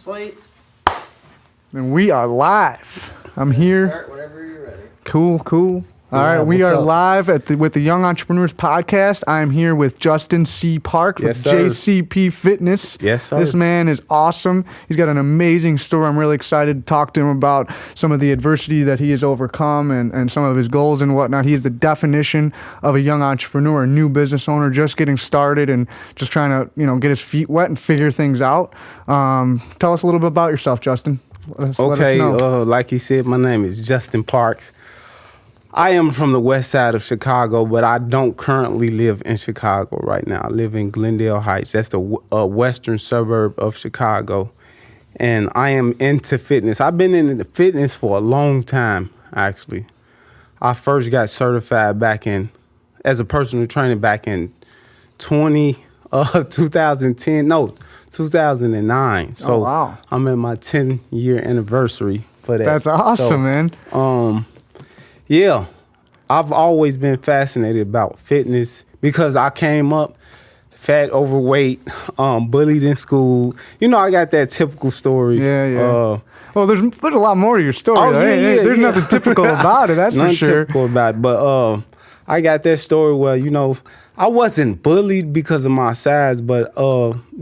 Slate. And we are live. I'm here. Start whenever you're ready. Cool. All right, we are live with the Young Entrepreneurs Podcast. I'm here with Justin C. Parks with JCP Fitness. Yes, sir. This man is awesome. He's got an amazing story. I'm really excited to talk to him about some of the adversity that he has overcome and some of his goals and whatnot. He is the definition of a young entrepreneur, a new business owner, just getting started and just trying to, get his feet wet and figure things out. Tell us a little bit about yourself, Justin. Let us know. Like he said, my name is Justin Parks. I am from the west side of Chicago, but I don't currently live in Chicago right now. I live in Glendale Heights. That's the western suburb of Chicago. And I am into fitness. I've been into fitness for a long time, actually. I first got certified as a personal trainer back in 2009. So wow. I'm at my 10-year anniversary for that. That's awesome, man. Yeah, I've always been fascinated about fitness because I came up fat, overweight, bullied in school. I got that typical story. Yeah. Well, there's a lot more to your story. Oh, There's nothing typical about it, that's for sure. Nothing typical about it, but I got that story where, I wasn't bullied because of my size, but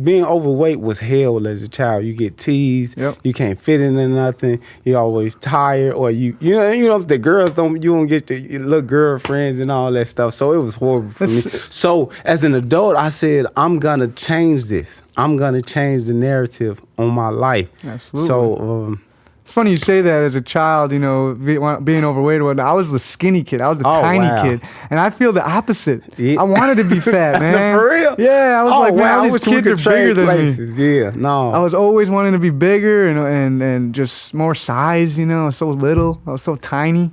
being overweight was hell as a child. You get teased. Yep. You can't fit into nothing. You're always tired, or you the girls you don't get to little girlfriends and all that stuff. So it was horrible for me. So as an adult, I said, I'm gonna change this. I'm gonna change the narrative on my life. Absolutely. So. It's funny you say that as a child, being overweight or whatnot. I was the skinny kid. I was the tiny kid. And I feel the opposite. Yeah. I wanted to be fat, man. For real? Yeah, I was all these kids are bigger than me. Yeah, no. I was always wanting to be bigger and just more size, I was so little. I was so tiny.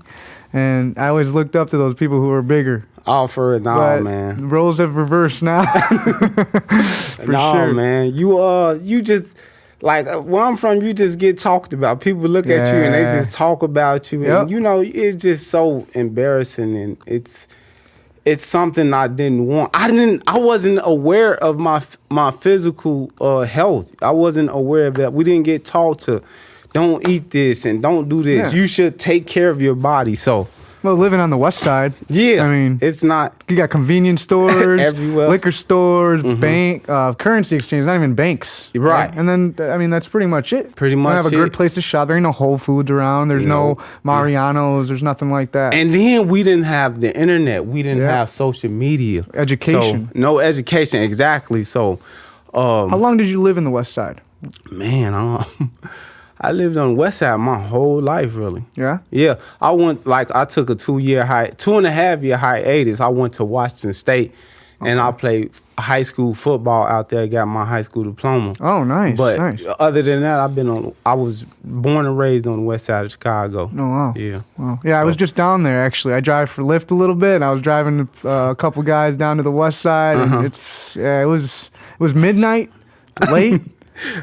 And I always looked up to those people who were bigger. Oh, for it, but man. The roles have reversed now. For sure. Man. You just... Like, where I'm from, you just get talked about. People look at you and they just talk about you. And, it's just so embarrassing. And it's something I didn't want. I wasn't aware of my physical health. I wasn't aware of that. We didn't get taught to don't eat this and don't do this. Yeah. You should take care of your body. So... Well, living on the west side, it's not. You got convenience stores, everywhere, liquor stores, bank, currency exchange, not even banks. Right. And then, that's pretty much it. Pretty much. You don't have a good place to shop. There ain't no Whole Foods around. There's no Mariano's. There's nothing like that. And then we didn't have the internet. We didn't have social media. Education. So, no education, exactly. So, how long did you live in the west side? Man, I lived on the west side my whole life, really. Yeah? Yeah. I took a 2.5 year hiatus. I went to Washington State, and I played high school football out there, got my high school diploma. Oh, nice. But other than that, I was born and raised on the west side of Chicago. Oh, wow. Yeah. Wow. Yeah, I was just down there, actually. I drive for Lyft a little bit, and I was driving a couple guys down to the west side, and it was midnight, late.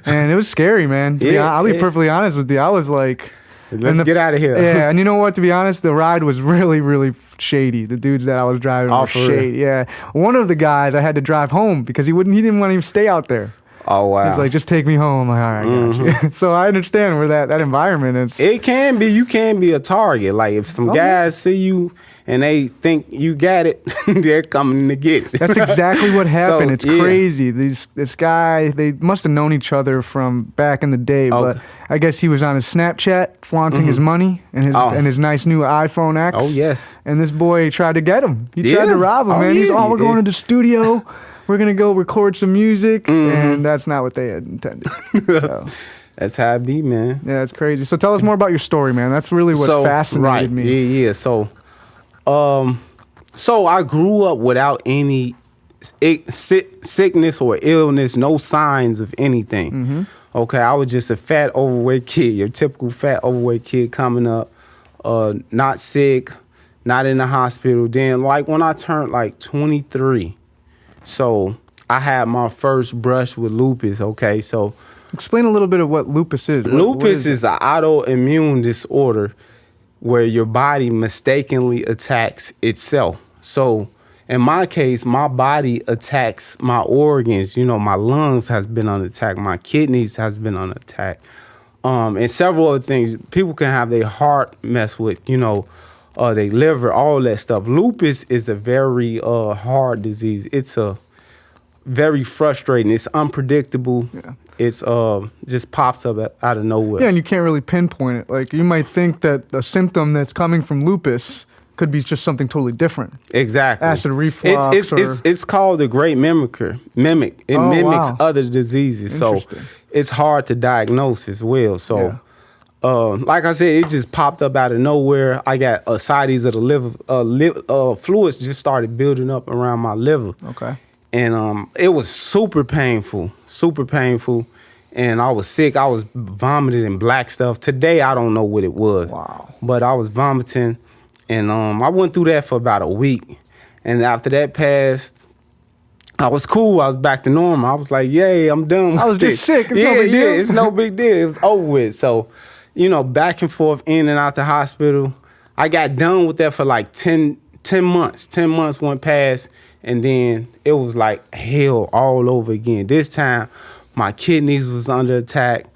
And it was scary, man. I'll be perfectly honest with you. I was like... Let's get out of here. Yeah, and you know what? To be honest, the ride was really, really shady. The dudes that I was driving were shady. Yeah. One of the guys, I had to drive home because he didn't want to even stay out there. Oh, wow. He's like, just take me home. I'm like, all right, I got you. So I understand where that environment is. It can be. You can be a target. Like, if some guys see you and they think you got it, they're coming to get it. That's exactly what happened. So, it's crazy. This guy, they must have known each other from back in the day, but I guess he was on his Snapchat flaunting his money and his nice new iPhone X. Oh, yes. And this boy tried to get him. He tried to rob him, man. He's we're going to the studio. We're going to go record some music. And that's not what they had intended. So. That's how it be, man. Yeah, it's crazy. So tell us more about your story, man. That's really what fascinated me. Yeah. So I grew up without any sickness or illness, no signs of anything. Okay, I was just a fat, overweight kid, your typical fat, overweight kid coming up, not sick, not in the hospital. Then, when I turned 23, so I had my first brush with lupus. Okay, so explain a little bit of what lupus is. Lupus is an autoimmune disorder where your body mistakenly attacks itself. So in my case, my body attacks my organs. You know, my lungs has been under attack. My kidneys has been under attack. And several other things. People can have their heart mess with, you know, their liver, all that stuff. Lupus is a very hard disease. It's a very frustrating. It's unpredictable. Yeah. It's just pops up out of nowhere. Yeah, and you can't really pinpoint it. Like, you might think that a symptom that's coming from lupus could be just something totally different. Exactly. Acid reflux. It's called the great mimicker. Mimic. It mimics other diseases. So it's hard to diagnose as well. So like I said, it just popped up out of nowhere. I got ascites of the liver, fluids just started building up around my liver. Okay. And it was super painful. And I was sick. I was vomiting and black stuff. Today, I don't know what it was. Wow. But I was vomiting. And I went through that for about a week. And after that passed, I was cool. I was back to normal. I was like, yay, I'm done with I was just sick. It's no big deal. It's no big deal. It was over with. So, you know, back and forth, in and out the hospital. I got done with that for like 10 months. 10 months went past. And then it was like hell all over again. This time, my kidneys was under attack.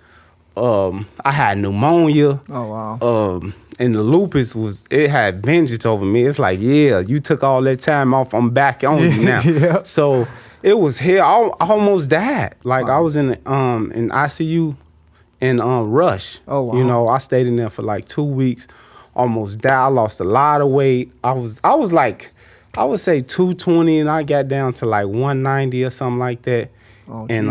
I had pneumonia. Oh, wow. And the lupus it had vengeance over me. It's like, yeah, you took all that time off. I'm back on you now. Yeah. So it was hell. I almost died. Like, wow. I was in ICU in Rush. Oh, wow. You know, I stayed in there for like 2 weeks. Almost died. I lost a lot of weight. I was like, I would say 220, and I got down to like 190 or something like that. Oh, and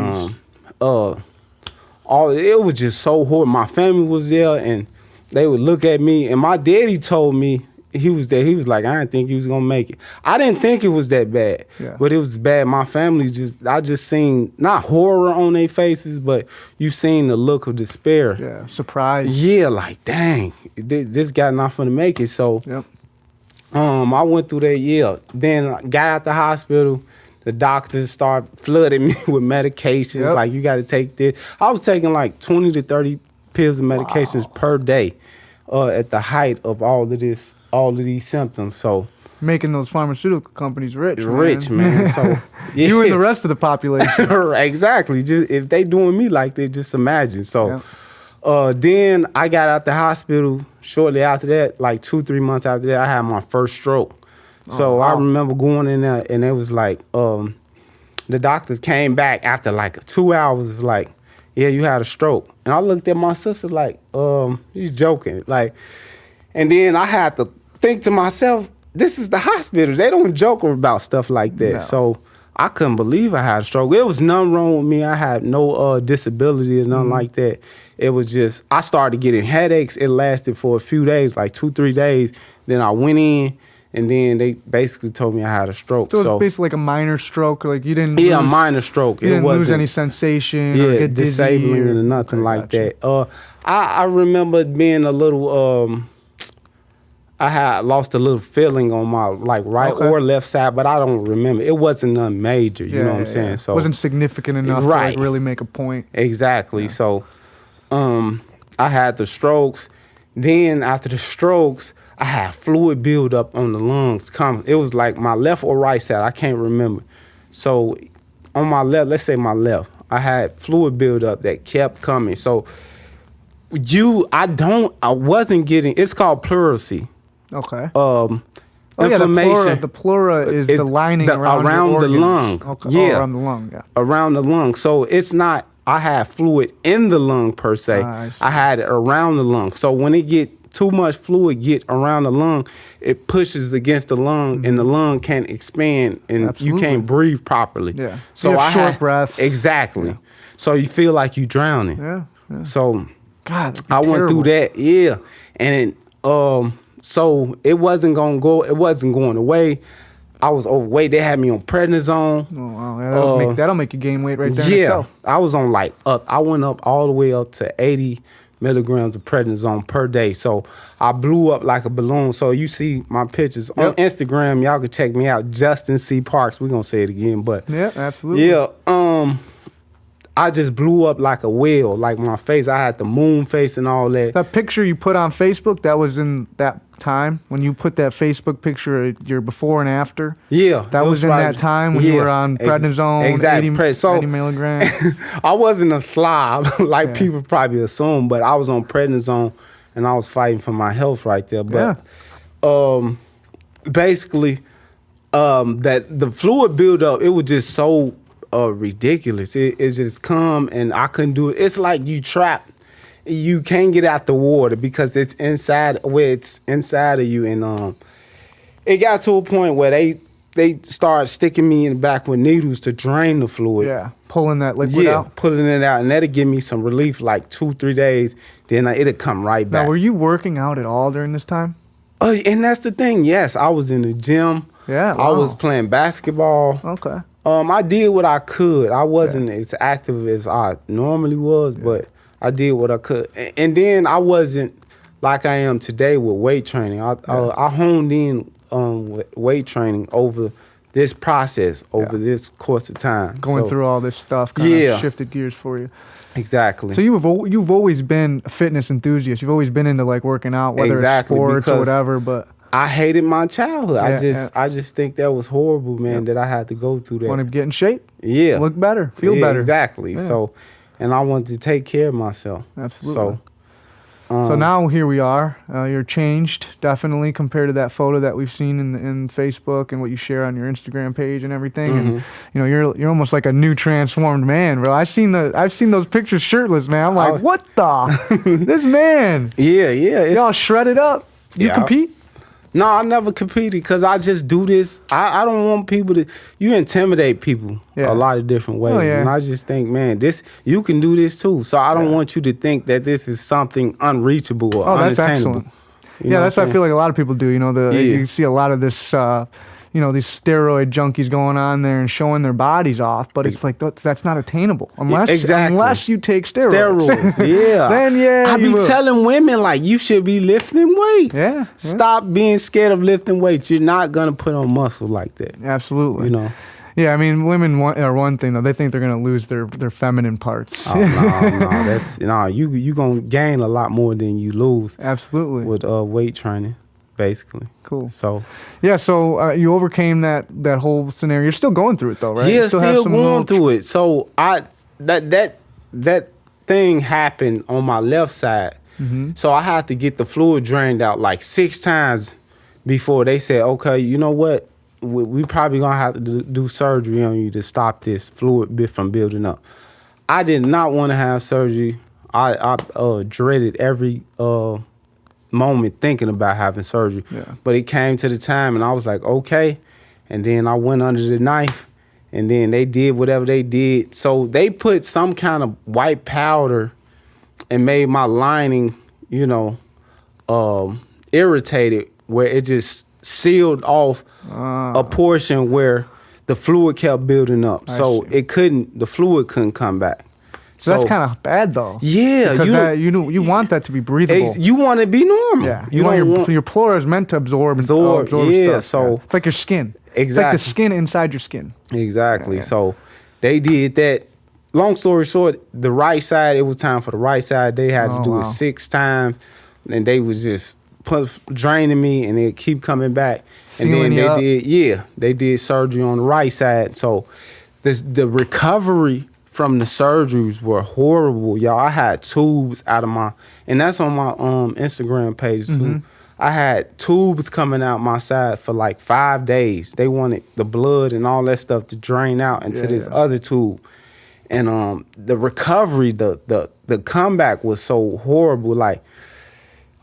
it was just so horrible. My family was there, and they would look at me, and my daddy told me, he was there. He was like, I didn't think he was gonna make it. I didn't think it was that bad, but it was bad. My family I just seen not horror on their faces, but you seen the look of despair. Yeah, surprise. Yeah, like, dang, this guy not gonna make it. So, I went through that year. Then I got out the hospital. The doctors started flooding me with medications. Like, you got to take this. I was taking like 20 to 30 pills of medications per day at the height of all of these symptoms. So making those pharmaceutical companies rich. Man. So you and the rest of the population. Exactly. Just if they doing me like that, just imagine. So then I got out the hospital. Shortly after that, like 2-3 months after that, I had my first stroke. So I remember going in there, and it was like, the doctors came back after like 2 hours. It's like, yeah, you had a stroke. And I looked at my sister like, you joking. Like, and then I had to think to myself, this is the hospital. They don't joke about stuff like that. No. So I couldn't believe I had a stroke. It was nothing wrong with me. I had no disability or nothing like that. It was just, I started getting headaches. It lasted for a few days, like 2-3 days. Then I went in, and then they basically told me I had a stroke. So it was basically like a minor stroke, like you didn't a minor stroke. You didn't lose any sensation or get dizzy disabling or nothing like that. I remember being a little, I had lost a little feeling on my like right or left side, but I don't remember. It wasn't nothing major, you know what I'm saying? So it wasn't significant enough to like really make a point. Exactly. Yeah. So I had the strokes. Then after the strokes, I had fluid build up on the lungs. It was like my left or right side. I can't remember. So on my left, let's say my left, I had fluid build up that kept coming. So I wasn't getting, it's called pleurisy. Okay. Inflammation. The pleura is the lining around the lung. Okay. Yeah. Around the lung, yeah. Around the lung. So it's not, I had fluid in the lung per se. I had it around the lung. So when it get too much fluid get around the lung, it pushes against the lung, and the lung can't expand, and you can't breathe properly. Yeah. So you have short breaths. Exactly. Yeah. So you feel like you're drowning. Yeah. So God, I went through that. Yeah. And so it wasn't going away. I was overweight. They had me on prednisone. Oh, wow. That'll make you gain weight right there. Yeah. I was on I went up all the way up to 80 milligrams of prednisone per day. So I blew up like a balloon. So you see my pictures on Instagram. Y'all can check me out, Justin C. Parks. We're going to say it again. But yeah, absolutely. Yeah. I just blew up like a whale. Like my face, I had the moon face and all that. That picture you put on Facebook, that was in that time when you put that Facebook picture, your before and after. Yeah, that was in that time when you were on prednisone, exactly. 80 milligrams. I wasn't a slob like people probably assume, but I was on prednisone and I was fighting for my health right there. But basically, that the fluid buildup, it was just so ridiculous. It just come and I couldn't do it. It's like you trapped. You can't get out the water because it's inside of you. And it got to a point where they started sticking me in the back with needles to drain the fluid. Yeah, pulling that liquid out. Pulling it out, and that'll give me some relief like 2-3 days. Then it'll come right back. Now, were you working out at all during this time? And that's the thing. Yes, I was in the gym. Yeah, I was playing basketball. Okay. I did what I could. I wasn't as active as I normally was, but I did what I could. And then I wasn't like I am today with weight training. I honed in with weight training over this process, over this course of time. Going through all this stuff kind of shifted gears for you. Exactly. So you've always been a fitness enthusiast. You've always been into like working out, whether it's sports or whatever, but I hated my childhood. I just think that was horrible, man, that I had to go through that. Want to get in shape? Yeah. Look better, feel better. Exactly. Yeah. So, and I wanted to take care of myself. Absolutely. So now here we are. You're changed, definitely, compared to that photo that we've seen in Facebook and what you share on your Instagram page and everything. And you know, you're almost like a new transformed man, bro. I've seen those pictures shirtless, man. I'm like, what the? This man. Yeah. Y'all shredded up. You compete? No, I never competed because I just do this. I don't want people to. You intimidate people a lot of different ways, and I just think, man, you can do this too. So I don't want you to think that this is something unreachable or unattainable. That's excellent. That's what I feel like a lot of people do. You know, you see a lot of this. These steroid junkies going on there and showing their bodies off, but it's like that's not attainable unless you take steroids. Then I be telling women like you should be lifting weights. Stop being scared of lifting weights. You're not gonna put on muscle like that. Absolutely. You know. Yeah, I mean, women are one thing though. They think they're gonna lose their feminine parts. Oh, no, you gonna gain a lot more than you lose. Absolutely. With weight training. Basically. Cool. So you overcame that whole scenario. You're still going through it though, right? Yeah, still going through it. So that thing happened on my left side. So I had to get the fluid drained out like 6 times before they said, okay, you know what? We probably gonna have to do surgery on you to stop this fluid from building up. I did not want to have surgery. I dreaded every moment thinking about having surgery. But it came to the time and I was like, okay. And then I went under the knife and then they did whatever they did. So they put some kind of white powder and made my lining, irritated, where it just sealed off a portion where the fluid kept building up. The fluid couldn't come back. So that's kind of bad, though. Yeah, because you want that to be breathable. You want it to be normal. Yeah, your pleura is meant to absorb stuff. So it's like your skin. Exactly, it's like the skin inside your skin. Exactly. Yeah. So they did that. Long story short, the right side. It was time for the right side. They had to do it 6 times, and they was just draining me, and it keep coming back. Sealing you up. They did surgery on the right side. So the recovery from the surgeries were horrible, y'all. I had tubes out of and that's on my Instagram page too. I had tubes coming out my side for like 5 days. They wanted the blood and all that stuff to drain out into this other tube. And the recovery, the comeback was so horrible. Like,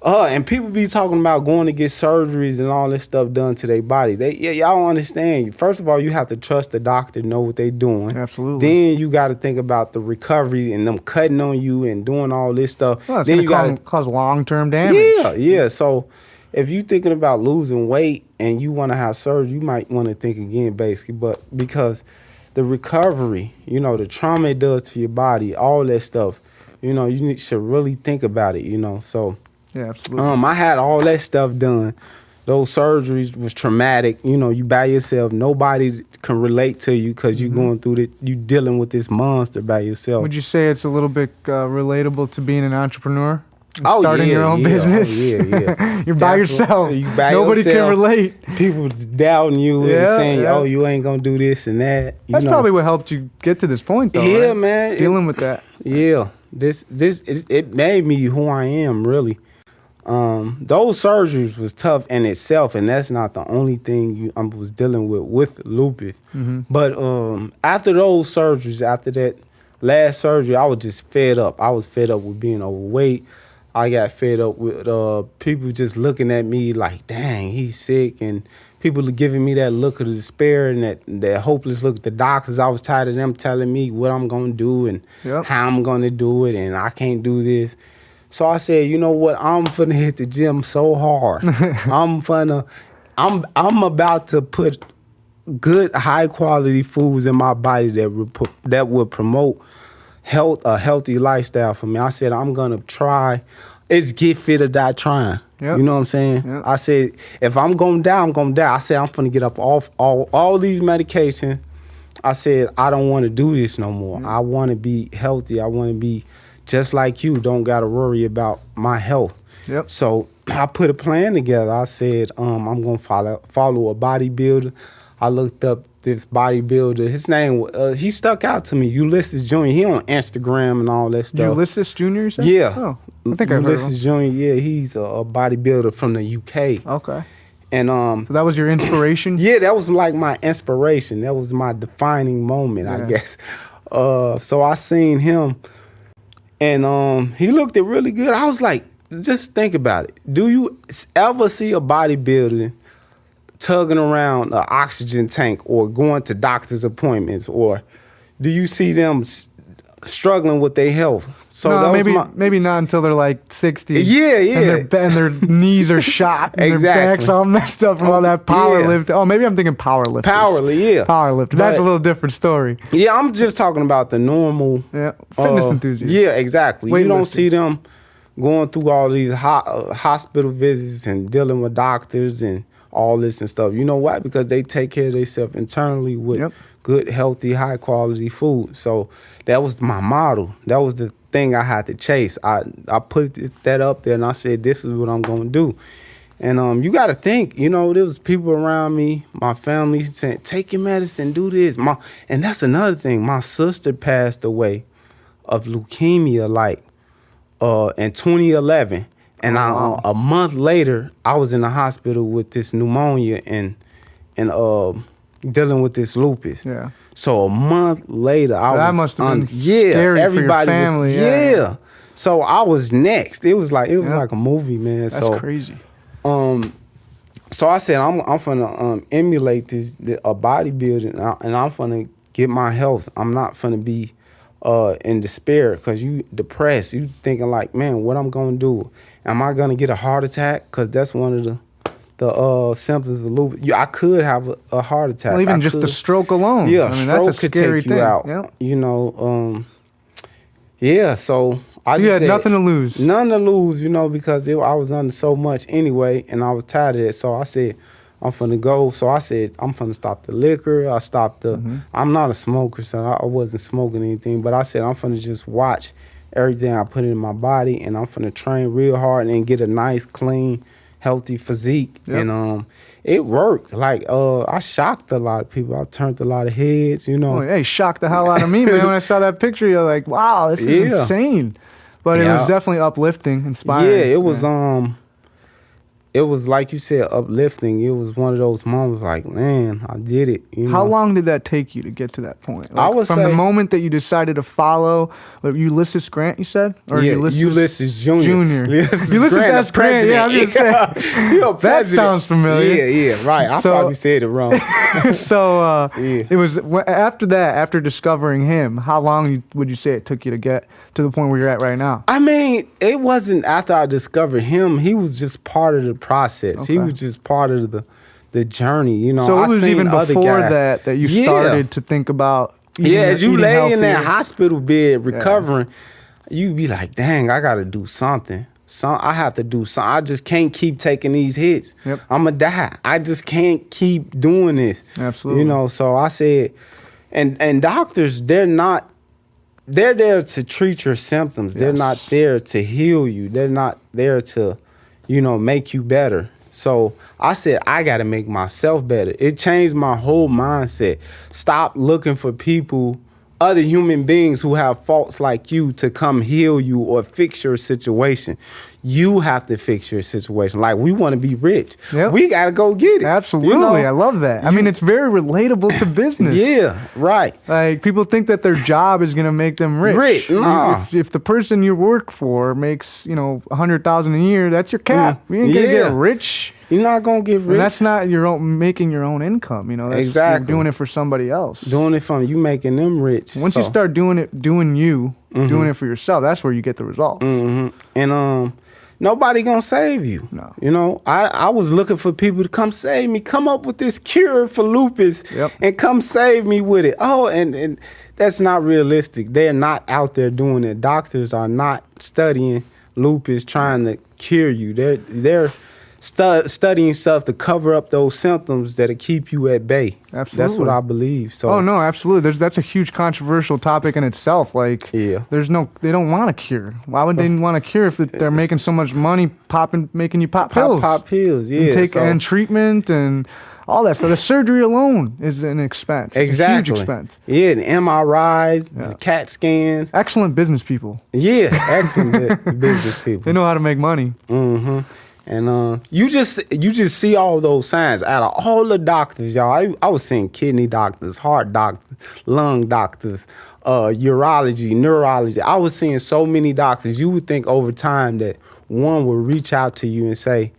and people be talking about going to get surgeries and all this stuff done to their body. Y'all don't understand. First of all, you have to trust the doctor, know what they're doing. Absolutely. Then you got to think about the recovery and them cutting on you and doing all this stuff. Well, it's then going to cause long-term damage. Yeah. So if you're thinking about losing weight and you want to have surgery, you might want to think again, basically. But because the recovery, the trauma it does to your body, all that stuff, you should really think about it, So. Yeah, absolutely. I had all that stuff done, those surgeries was traumatic. You know, you by yourself. Nobody can relate to you because you going through it. You dealing with this monster by yourself. Would you say it's a little bit relatable to being an entrepreneur? Oh, starting your own business. Oh, yeah. You're by yourself. You by Nobody yourself. can relate. People doubting you and saying, "Oh, you ain't gonna do this and that." That's probably what helped you get to this point, though. Yeah, right? man. Dealing with that. Yeah. It made me who I am, really. Those surgeries was tough in itself, and that's not the only thing I was dealing with lupus. But after those surgeries, after that last surgery, I was just fed up. I was fed up with being overweight. I got fed up with people just looking at me like, dang, he's sick, and people giving me that look of despair and that hopeless look at the doctors. I was tired of them telling me what I'm going to do and how I'm going to do it, and I can't do this. So I said, you know what? I'm finna hit the gym so hard. I'm about to put good, high quality foods in my body that would promote a healthy lifestyle for me. I said, I'm gonna try. It's get fit or die trying. You know what I'm saying? I said, if I'm gonna die, I'm gonna die. I said, I'm gonna get up off all these medications. I said, I don't want to do this no more. I want to be healthy. I want to be just like you. Don't gotta worry about my health. So I put a plan together. I said, I'm gonna follow a bodybuilder. I looked up this bodybuilder. His name, he stuck out to me. Ulysses Jr. He on Instagram and all that stuff. Ulysses Jr. You said? Yeah. Oh, I think I've heard of him. Ulysses Jr. Yeah, he's a bodybuilder from the UK. Okay. And so that was your inspiration? Yeah, that was like my inspiration. That was my defining moment, I guess. So I seen him, and he looked really good. I was like, just think about it. Do you ever see a bodybuilder tugging around an oxygen tank or going to doctor's appointments, or do you see them struggling with their health? So no, maybe not until they're like 60. Yeah. And their knees are shot and Exactly. their back's all messed up from all that powerlifting. Oh, maybe I'm thinking powerlifting. Powerlifting. That's a little different story. Yeah, I'm just talking about the normal fitness enthusiasts. Yeah, exactly. You don't Weightlifting. see them going through all these hospital visits and dealing with doctors and all this and stuff. You know why? Because they take care of themselves internally with good, healthy, high quality food. So that was my model. That was the thing I had to chase. I put that up there and I said, this is what I'm going to do. And you got to think, you know, there was people around me, my family saying, take your medicine, do this. And that's another thing. My sister passed away of leukemia in 2011. And a month later, I was in the hospital with this pneumonia and dealing with this lupus. Yeah. So a month later, that must have been scary everybody for your family. Was So I was next. It was like a movie, man. That's crazy. So I said I'm gonna emulate a bodybuilding, and I'm gonna get my health. I'm not gonna be in despair because you depressed. You thinking like, man, what I'm gonna do? Am I gonna get a heart attack? Because that's one of the symptoms of lupus. I could have a heart attack. Well, even just the stroke alone. Yeah, I mean, stroke that's a could scary take you thing. out. Yep. You know. So I you just had said, nothing to lose. None to lose, you know, because I was under so much anyway, and I was tired of it. So I said, I'm finna go. So I said, I'm finna stop the liquor. I stopped I'm not a smoker, so I wasn't smoking anything. But I said, I'm finna just watch everything I put in my body, and I'm finna train real hard and get a nice, clean, healthy physique. Yep. And it worked. Like I shocked a lot of people. I turned a lot of heads, you know. Oh, hey, shocked the hell out of me, man. When I saw that picture, you're like, wow, this is insane. But it was definitely uplifting, inspiring. Yeah, it was it was like you said, uplifting. It was one of those moments like, man, I did it. You know? How long did that take you to get to that point? Like, I would from say, the moment that you decided to follow Ulysses Grant, you said? Or Ulysses Jr. Ulysses S. Grant, yeah, I was going to say. That sounds familiar. Yeah, right. I probably said it wrong. So it was after that, after discovering him, how long would you say it took you to get to the point where you're at right now? I mean, it wasn't after I discovered him. He was just part of the process. Okay. He was just part of the journey, you know. So it was even before that you started to think about as you lay in that hospital bed recovering, you'd be like, dang, I got to do something. I have to do something. I just can't keep taking these hits. Yep. I'ma die. I just can't keep doing this. Absolutely. You know, so I said, and doctors, they're there to treat your symptoms. They're not there to heal you. They're not there to, make you better. So I said, I got to make myself better. It changed my whole mindset. Stop looking for people, other human beings who have faults like you to come heal you or fix your situation. You have to fix your situation. Like, we want to be rich. Yep. We got to go get it. Absolutely. I love that. I mean, it's very relatable to business. Yeah, right. Like, people think that their job is going to make them rich. Nah. If the person you work for makes, $100,000 a year, that's your cap. You ain't going to get rich. You're not going to get rich. And that's not making your own income. That's, exactly. You're doing it for somebody else. Doing it from you, making them rich. Once you start doing it for yourself, that's where you get the results. Mm-hmm. And nobody gonna save you. No. I was looking for people to come save me, come up with this cure for lupus, and come save me with it. Oh, and that's not realistic. They're not out there doing it. Doctors are not studying lupus, trying to cure you. They're studying stuff to cover up those symptoms that'll keep you at bay. Absolutely. That's what I believe. So. Oh no, absolutely. That's a huge controversial topic in itself. Like, they don't want a cure. Why would they want a cure if they're making so much money making you pop pills? Pop pills, yeah. And treatment and all that. So the surgery alone is an expense. Exactly. It's a huge expense. Yeah, the MRIs, the CAT scans. Excellent business people. Yeah, excellent business people. They know how to make money. Mm-hmm. And you just see all those signs out of all the doctors, y'all. I was seeing kidney doctors, heart doctors, lung doctors, urology, neurology. I was seeing so many doctors. You would think over time that one would reach out to you and say,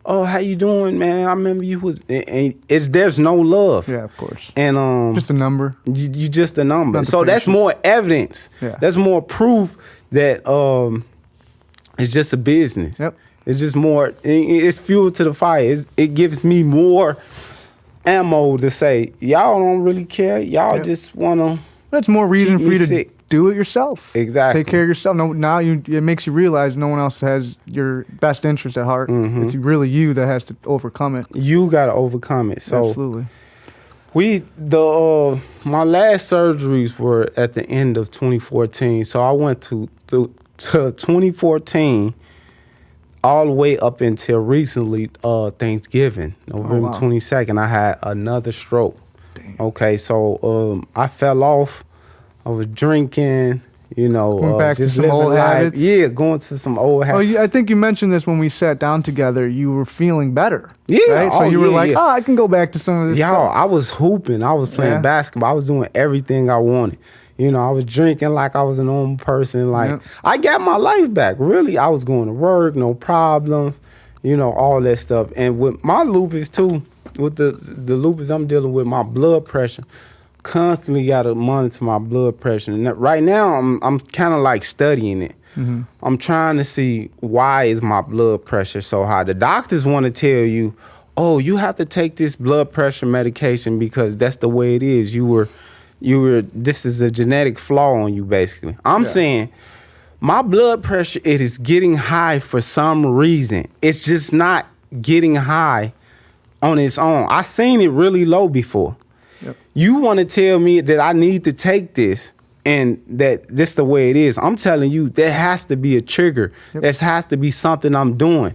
"Oh, how you doing, man? I remember you was." And there's no love. Yeah, of course. And just a number. You just a number. So that's more evidence. Yeah. That's more proof that it's just a business. Yep. It's just more, it's fuel to the fire. It gives me more ammo to say, y'all don't really care. Y'all just want to. That's more reason for you to sick. Do it yourself. Exactly. Take care of yourself. No, now it makes you realize no one else has your best interest at heart. Mm-hmm. It's really you that has to overcome it. You got to overcome it. So absolutely. My last surgeries were at the end of 2014. So I went to 2014. All the way up until recently, Thanksgiving, November 22nd, I had another stroke. Dang. Okay, so I fell off. I was drinking, going back just to some old habits. Yeah, going to some old habits. I think you mentioned this when we sat down together. You were feeling better. Yeah. Right? So you were like, I can go back to some of this stuff. I was hooping. I was playing basketball. I was doing everything I wanted. I was drinking like I was a normal person. Like, I got my life back. Really, I was going to work, no problem, all that stuff. And with my lupus, too, with the lupus I'm dealing with, my blood pressure, constantly got to monitor my blood pressure. And right now, I'm kind of like studying it. Mm-hmm. I'm trying to see why is my blood pressure so high. The doctors want to tell you, oh, you have to take this blood pressure medication because that's the way it is. This is a genetic flaw on you, basically. I'm saying my blood pressure, it is getting high for some reason. It's just not getting high on its own. I seen it really low before. Yep. You want to tell me that I need to take this and that this the way it is. I'm telling you, there has to be a trigger. Yep. There has to be something I'm doing.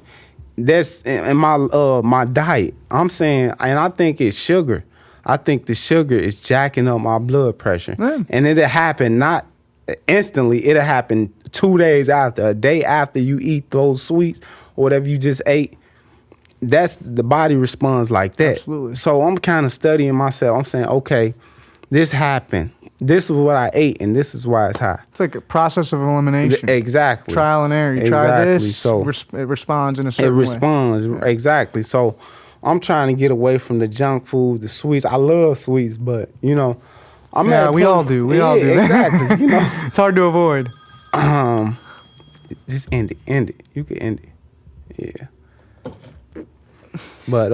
That's in my diet. I'm saying, and I think it's sugar. I think the sugar is jacking up my blood pressure. And it'll happen not instantly. It'll happen 2 days after, a day after you eat those sweets or whatever you just ate. That's the body responds like that. Absolutely. So I'm kind of studying myself. I'm saying, okay, this happened. This is what I ate, and this is why it's high. It's like a process of elimination. Exactly. Trial and error. You try this, so it responds in a certain way. It responds, exactly. So I'm trying to get away from the junk food, the sweets. I love sweets, but we all do. We all do. Exactly. It's hard to avoid. Just end it. You can end it. Yeah. But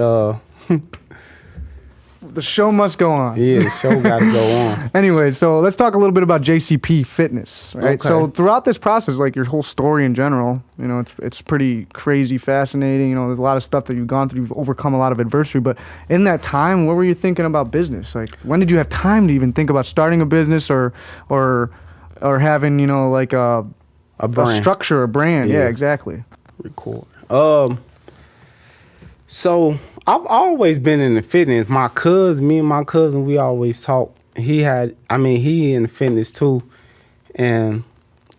The show must go on. Yeah, the show got to go on. Anyway, so let's talk a little bit about JCP Fitness, right? Okay. So throughout this process, like your whole story in general, you know, it's pretty crazy, fascinating. You know, there's a lot of stuff that you've gone through. You've overcome a lot of adversity. But in that time, what were you thinking about business? Like, when did you have time to even think about starting a business or having, you know, like a structure, a brand? Yeah, exactly. Record. So I've always been in the fitness. Me and my cousin, we always talk. He in the fitness too. And,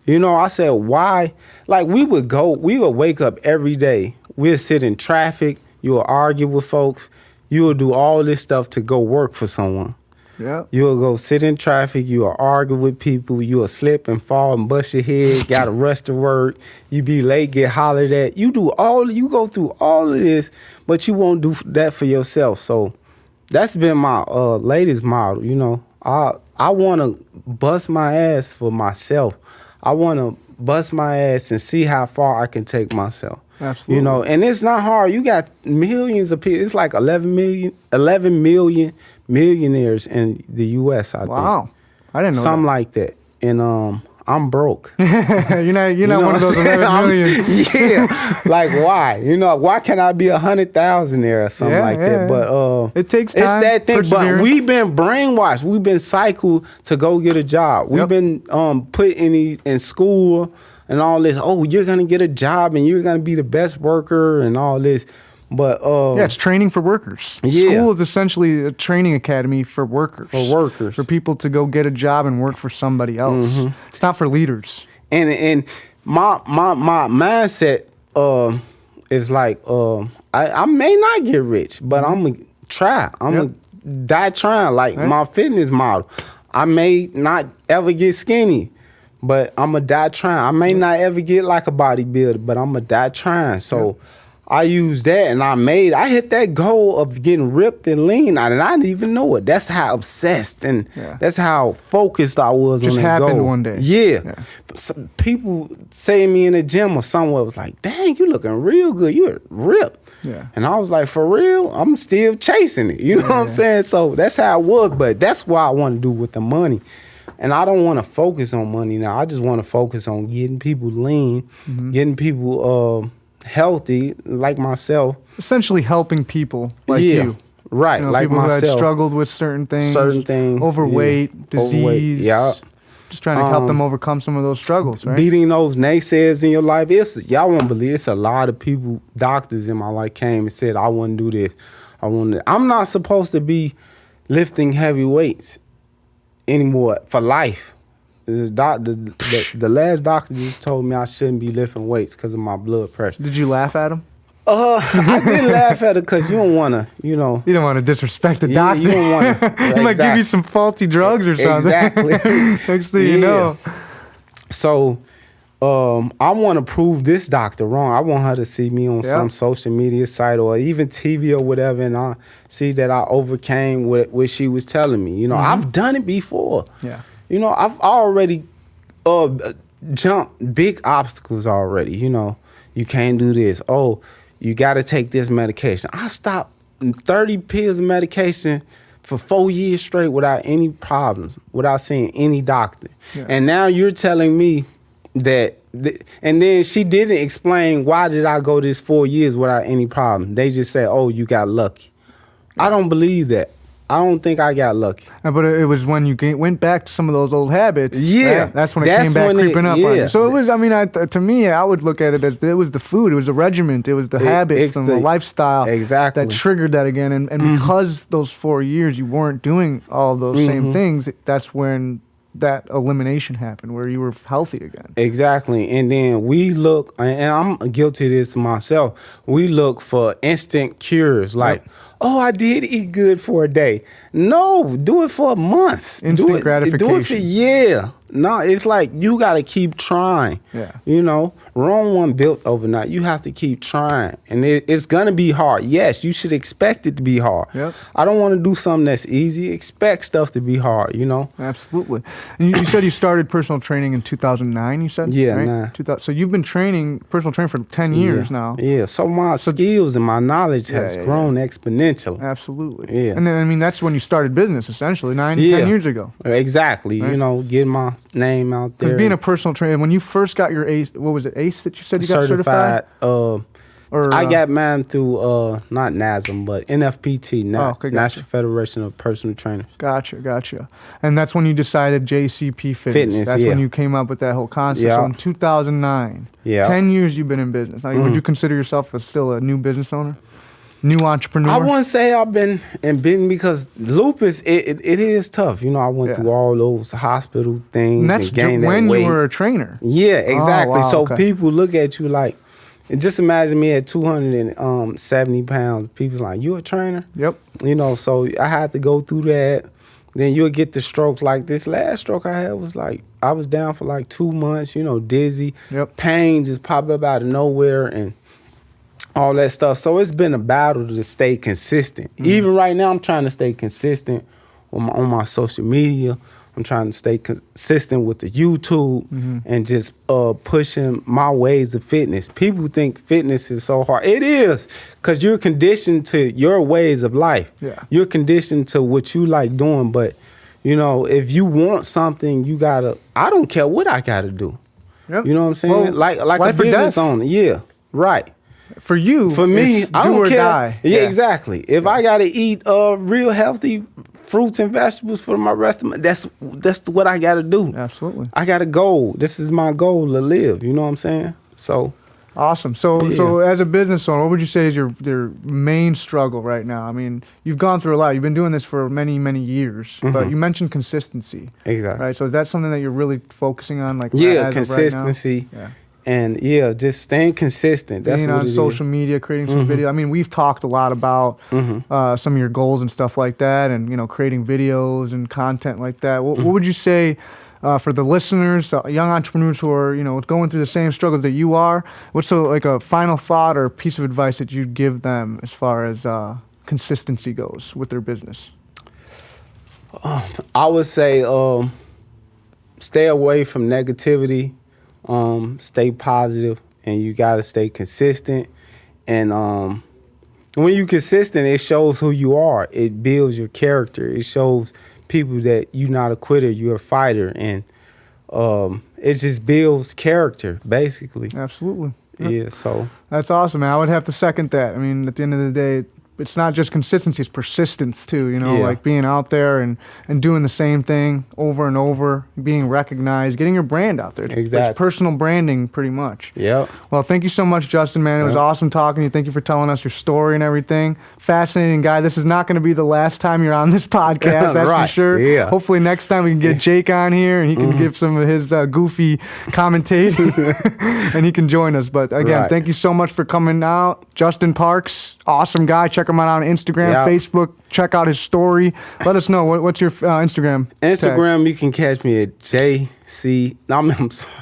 you know, I said, why? Like, we would wake up every day. We'd sit in traffic. You would argue with folks. You would do all this stuff to go work for someone. Yeah. You will go sit in traffic. You will argue with people. You will slip and fall and bust your head. Got to rush to work. You be late, get hollered at. You go through all of this, but you won't do that for yourself. So that's been my latest model. You know, I want to bust my ass for myself. I want to bust my ass and see how far I can take myself. Absolutely. You know, and it's not hard. You got millions of people. It's like 11 million millionaires in the U.S. I think. Wow, I didn't know something like that. And I'm broke. you're not one of those 11 million. Yeah, like why? You know, why can't I be 100,000 there or something like that? But it takes time. It's that thing. But we've been brainwashed. We've been cycled to go get a job. We've been put in school and all this. Oh, you're gonna get a job and you're gonna be the best worker and all this. But it's training for workers. Yeah. School is essentially a training academy for workers. For people to go get a job and work for somebody else. Mm-hmm. It's not for leaders. And my mindset is like I may not get rich, but I'm gonna try. I'm gonna die trying. Like my fitness model. I may not ever get skinny, but I'm gonna die trying. I may not ever get like a bodybuilder, but I'm gonna die trying. So I used that and I hit that goal of getting ripped and lean, and I didn't even know it. That's how obsessed and that's how focused I was on that goal. Just happened one day. Yeah. Some people say me in the gym or somewhere was like, dang, you looking real good. You're ripped. Yeah. And I was like, for real? I'm still chasing it. You know what I'm saying? So that's how it was, but that's what I want to do with the money. And I don't want to focus on money now. I just want to focus on getting people lean, getting people healthy like myself. Essentially helping people like you. Right, you know, like people myself. Who had struggled with certain things. Overweight, disease. Overweight, Just trying to help them overcome some of those struggles, right? Beating those naysayers in your life. Y'all won't believe it's a lot of people, doctors in my life came and said, I wouldn't do this. I'm not supposed to be lifting heavy weights anymore for life. The last doctor just told me I shouldn't be lifting weights because of my blood pressure. Did you laugh at him? I didn't laugh at it because you don't want to, you know. You don't want to disrespect the doctor. You don't want to. He might give you some faulty drugs or something. Exactly. Next thing you know. So, I want to prove this doctor wrong. I want her to see me on some social media site or even TV or whatever, and I see that I overcame what she was telling me. You know, I've done it before. Yeah. You know, I've already jumped big obstacles already. You know, you can't do this. Oh, you got to take this medication. I stopped 30 pills of medication for 4 years straight without any problems, without seeing any doctor. Yeah. And now you're telling me that, and then she didn't explain why did I go this 4 years without any problem. They just said, oh, you got lucky. Yeah. I don't believe that. I don't think I got lucky. But it was when you went back to some of those old habits. Yeah. That's when it came back creeping up on you. So it was, I mean, to me, I would look at it as it was the food, it was the regiment, it was the habits and the lifestyle that triggered that again. And because those 4 years you weren't doing all those same things, that's when that elimination happened, where you were healthy again. Exactly. And then we look, and I'm guilty of this myself, we look for instant cures like, oh, I did eat good for a day. No, do it for months. Instant gratification. Do it for, No, it's like you got to keep trying. Yeah. You know, Rome wasn't built overnight. You have to keep trying. And it's going to be hard. Yes, you should expect it to be hard. Yep. I don't want to do something that's easy. Expect stuff to be hard, you know? Absolutely. And you said you started personal training in 2009, you said? Yeah, right? 9. 2000, so you've been personal training for 10 years now. Yeah, so my skills and my knowledge has grown exponentially. Absolutely. Yeah. And then, I mean, that's when you started business, essentially, 10 years ago. Exactly. Right. You know, getting my name out there. Because being a personal trainer, when you first got your ACE, what was it, ACE that you said you got certified? I got mine through not NASM, but NFPT, National Federation of Personal Trainers. Gotcha. And that's when you decided JCP Fitness. That's when you came up with that whole concept. So in 2009, 10 years you've been in business. Now, would you consider yourself still a new business owner? New entrepreneur? I wouldn't say I've been in business because lupus, it is tough. You know, I went through all those hospital things. And that's when you were a trainer. Yeah, exactly. Oh, wow, so people look at you like, and just imagine me at 270 pounds. People's like, you a trainer? Yep. You know, so I had to go through that. Then you'll get the strokes like this. Last stroke I had was like, I was down for like 2 months, you know, dizzy. Yep. Pain just popped up out of nowhere and all that stuff. So it's been a battle to stay consistent. Even right now, I'm trying to stay consistent on my social media. I'm trying to stay consistent with the YouTube and just pushing my ways of fitness. People think fitness is so hard. It is, because you're conditioned to your ways of life. Yeah. You're conditioned to what you like doing. But, you know, if you want something, you got to, I don't care what I got to do. Yep. You know what I'm saying? Well, like a life or business death. owner. Yeah, right. For you, For me, it's I do don't or care. die. Yeah, exactly. If I gotta eat real healthy fruits and vegetables for my rest of my, that's what I gotta do. Absolutely. I got a goal. This is my goal to live. You know what I'm saying? So awesome. So as a business owner, what would you say is your main struggle right now? I mean, you've gone through a lot. You've been doing this for many, many years. But you mentioned consistency. Exactly. Right. So is that something that you're really focusing on? Like consistency. Right now? Yeah. And just staying consistent. That's being what on social media, creating some video. I mean, we've talked a lot about some of your goals and stuff like that, and creating videos and content like that. What would you say for the listeners, young entrepreneurs who are going through the same struggles that you are? What's a final thought or piece of advice that you'd give them as far as consistency goes with their business? I would say stay away from negativity. Stay positive, and you gotta stay consistent. And when you're consistent, it shows who you are. It builds your character. It shows people that you're not a quitter, you're a fighter, and it just builds character, basically. Absolutely. Yeah. So that's awesome, man. I would have to second that. I mean, at the end of the day, it's not just consistency, it's persistence too, like being out there and doing the same thing over and over, being recognized, getting your brand out there. Exactly. It's personal branding pretty much. Yep. Well, thank you so much, Justin, man. It was awesome talking to you. Thank you for telling us your story and everything. Fascinating guy. This is not going to be the last time you're on this podcast, that's right. for sure. Yeah. Hopefully next time we can get Jake on here and he can give some of his goofy commentating and he can join us. But again, thank you so much for coming out. Justin Parks, awesome guy. Check him out on Instagram, Facebook. Check out his story. Let us know what's your Instagram. Instagram, you can catch me at JC. No, I'm sorry.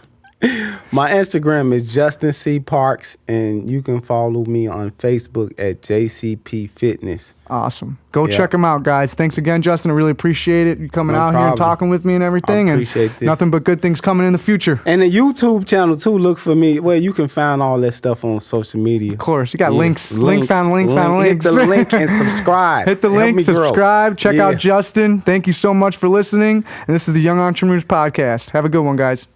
My Instagram is Justin C. Parks, and you can follow me on Facebook at JCP Fitness. Awesome. Go check him out, guys. Thanks again, Justin. I really appreciate it. You coming out here and talking with me and everything. I appreciate and nothing but good things coming in the future. And the YouTube channel, too, look for me. Well, you can find all that stuff on social media. Of course. You got links on links. Hit the link and subscribe. Hit the link, subscribe. Check out Justin. Thank you so much for listening. And this is the Young Entrepreneurs Podcast. Have a good one, guys.